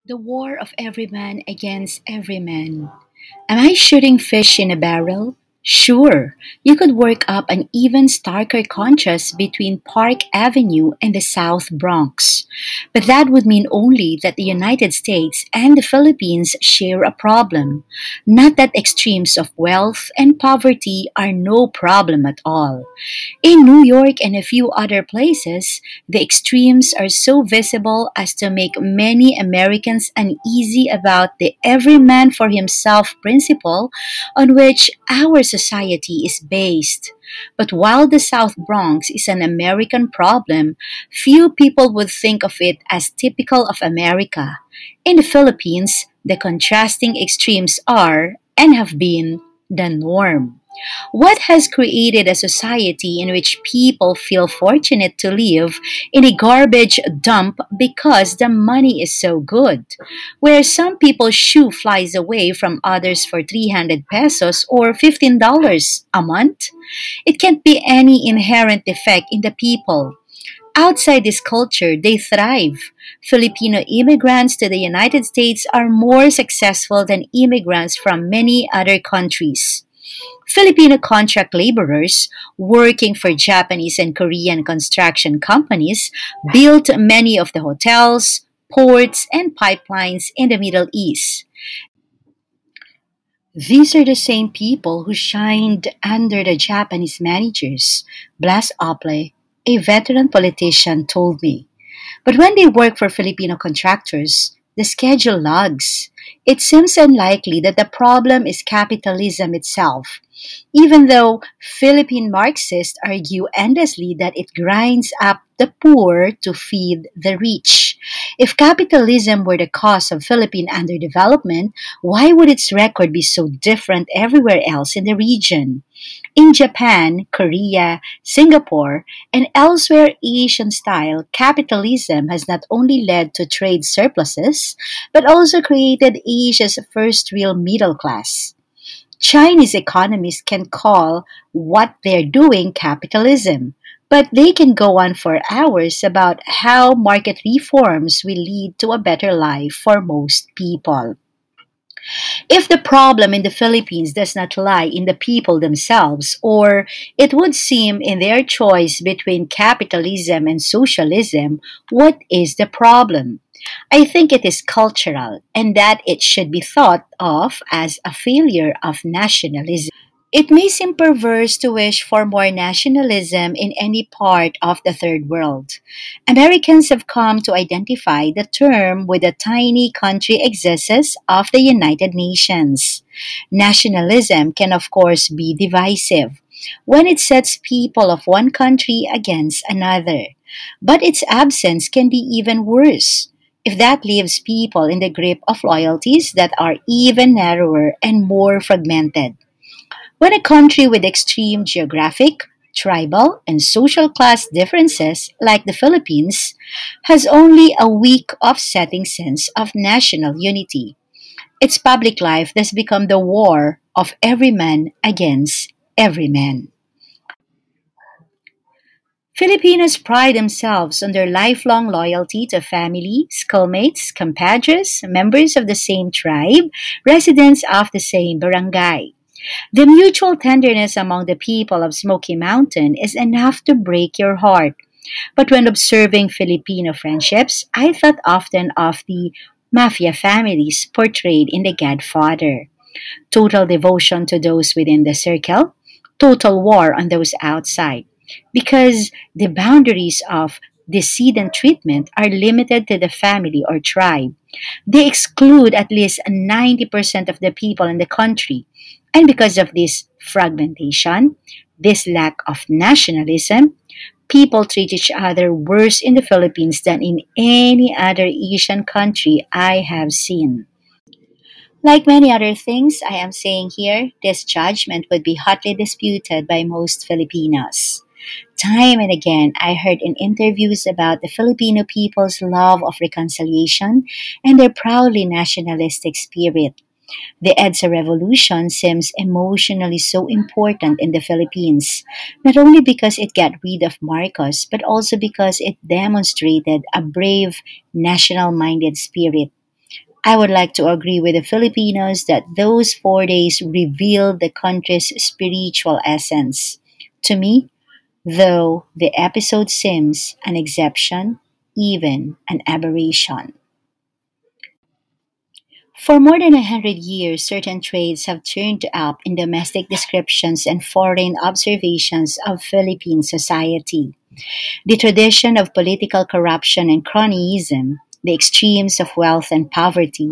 The war of every man against every man. Am I shooting fish in a barrel? Sure, you could work up an even starker contrast between Park Avenue and the South Bronx. But that would mean only that the United States and the Philippines share a problem, not that extremes of wealth and poverty are no problem at all. In New York and a few other places, the extremes are so visible as to make many Americans uneasy about the every man for himself principle on which our society is based. But while the South Bronx is an American problem, few people would think of it as typical of America. In the Philippines, the contrasting extremes are, and have been, the norm. What has created a society in which people feel fortunate to live in a garbage dump because the money is so good? Where some people's shoe flies away from others for 300 pesos or $15 a month? It can't be any inherent defect in the people. Outside this culture, they thrive. Filipino immigrants to the United States are more successful than immigrants from many other countries. Filipino contract laborers working for Japanese and Korean construction companies built many of the hotels, ports, and pipelines in the Middle East. These are the same people who shined under the Japanese managers, Blas Ople, a veteran politician, told me. But when they work for Filipino contractors, the schedule lags. It seems unlikely that the problem is capitalism itself, even though Philippine Marxists argue endlessly that it grinds up the poor to feed the rich. If capitalism were the cause of Philippine underdevelopment, why would its record be so different everywhere else in the region? In Japan, Korea, Singapore, and elsewhere Asian style, capitalism has not only led to trade surpluses, but also created Asia's first real middle class. Chinese economists can call what they're doing capitalism, but they can go on for hours about how market reforms will lead to a better life for most people. If the problem in the Philippines does not lie in the people themselves, or it would seem in their choice between capitalism and socialism, what is the problem? I think it is cultural, and that it should be thought of as a failure of nationalism. It may seem perverse to wish for more nationalism in any part of the third world. Americans have come to identify the term with the tiny country existence of the United Nations. Nationalism can, of course, be divisive when it sets people of one country against another. But its absence can be even worse if that leaves people in the grip of loyalties that are even narrower and more fragmented. When a country with extreme geographic, tribal, and social class differences, like the Philippines, has only a weak offsetting sense of national unity, its public life thus become the war of every man against every man. Filipinos pride themselves on their lifelong loyalty to family, schoolmates, compadres, members of the same tribe, residents of the same barangay. The mutual tenderness among the people of Smoky Mountain is enough to break your heart. But when observing Filipino friendships, I thought often of the mafia families portrayed in The Godfather. Total devotion to those within the circle, total war on those outside. Because the boundaries of decedent treatment are limited to the family or tribe. They exclude at least 90% of the people in the country. And because of this fragmentation, this lack of nationalism, people treat each other worse in the Philippines than in any other Asian country I have seen. Like many other things I am saying here, this judgment would be hotly disputed by most Filipinos. Time and again, I heard in interviews about the Filipino people's love of reconciliation and their proudly nationalistic spirit. The EDSA revolution seems emotionally so important in the Philippines, not only because it got rid of Marcos, but also because it demonstrated a brave, national minded spirit. I would like to agree with the Filipinos that those 4 days revealed the country's spiritual essence. To me, though, the episode seems an exception, even an aberration. For more than 100 years, certain traits have turned up in domestic descriptions and foreign observations of Philippine society. The tradition of political corruption and cronyism, the extremes of wealth and poverty,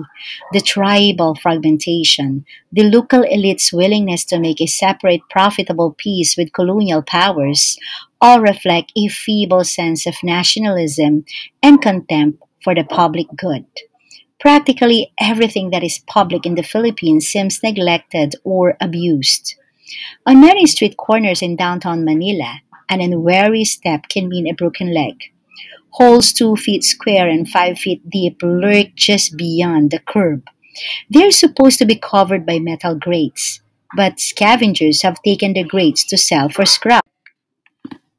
the tribal fragmentation, the local elite's willingness to make a separate profitable peace with colonial powers, all reflect a feeble sense of nationalism and contempt for the public good. Practically everything that is public in the Philippines seems neglected or abused. On many street corners in downtown Manila, an unwary step can mean a broken leg. Holes 2 feet square and 5 feet deep lurk just beyond the curb. They are supposed to be covered by metal grates, but scavengers have taken the grates to sell for scrap.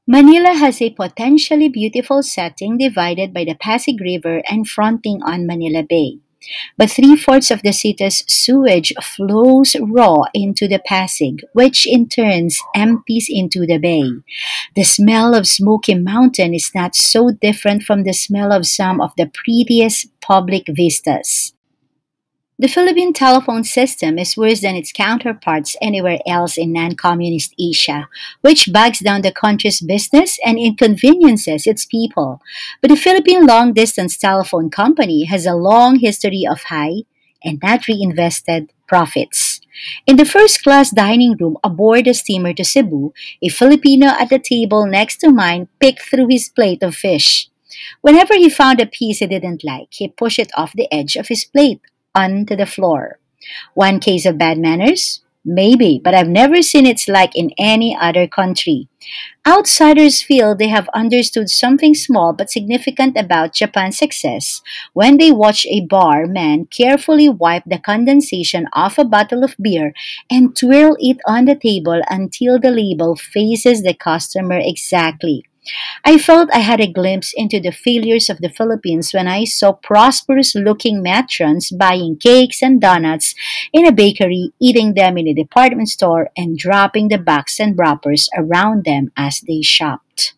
Manila has a potentially beautiful setting divided by the Pasig River and fronting on Manila Bay. But three-fourths of the city's sewage flows raw into the Pasig, which in turn empties into the bay. The smell of Smoky Mountain is not so different from the smell of some of the prettiest public vistas. The Philippine telephone system is worse than its counterparts anywhere else in non communist Asia, which bogs down the country's business and inconveniences its people. But the Philippine Long Distance Telephone Company has a long history of high and not reinvested profits. In the first class dining room aboard the steamer to Cebu, a Filipino at the table next to mine picked through his plate of fish. Whenever he found a piece he didn't like, he pushed it off the edge of his plate onto the floor. One case of bad manners? Maybe, but I've never seen its like in any other country. Outsiders feel they have understood something small but significant about Japan's success when they watch a barman carefully wipe the condensation off a bottle of beer and twirl it on the table until the label faces the customer exactly. I felt I had a glimpse into the failures of the Philippines when I saw prosperous looking matrons buying cakes and donuts in a bakery, eating them in a department store, and dropping the box and wrappers around them as they shopped.